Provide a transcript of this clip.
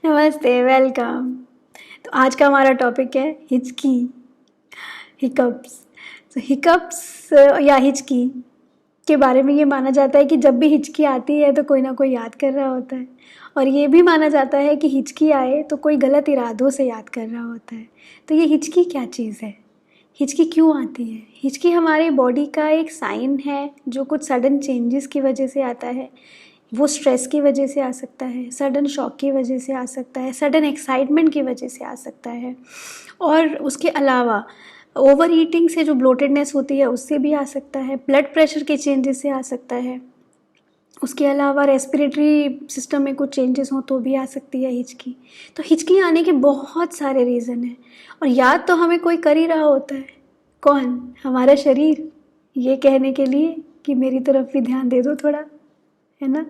नमस्ते, वेलकम। तो आज का हमारा टॉपिक है हिचकी, हिकअप्स। तो हिकअप्स या हिचकी के बारे में ये माना जाता है कि जब भी हिचकी आती है तो कोई ना कोई याद कर रहा होता है, और ये भी माना जाता है कि हिचकी आए तो कोई गलत इरादों से याद कर रहा होता है। तो ये हिचकी क्या चीज़ है? हिचकी क्यों आती है? हिचकी हमारी बॉडी का एक साइन है जो कुछ सडन चेंजेस की वजह से आता है। वो स्ट्रेस की वजह से आ सकता है, सडन शॉक की वजह से आ सकता है, सडन एक्साइटमेंट की वजह से आ सकता है, और उसके अलावा ओवर ईटिंग से जो ब्लोटेडनेस होती है उससे भी आ सकता है, ब्लड प्रेशर के चेंजेस से आ सकता है, उसके अलावा रेस्पिरेटरी सिस्टम में कुछ चेंजेस हों तो भी आ सकती है हिचकी। तो हिचकी आने के बहुत सारे रीज़न हैं, और याद तो हमें कोई कर ही रहा होता है। कौन? हमारा शरीर, ये कहने के लिए कि मेरी तरफ भी ध्यान दे दो थोड़ा, है ना।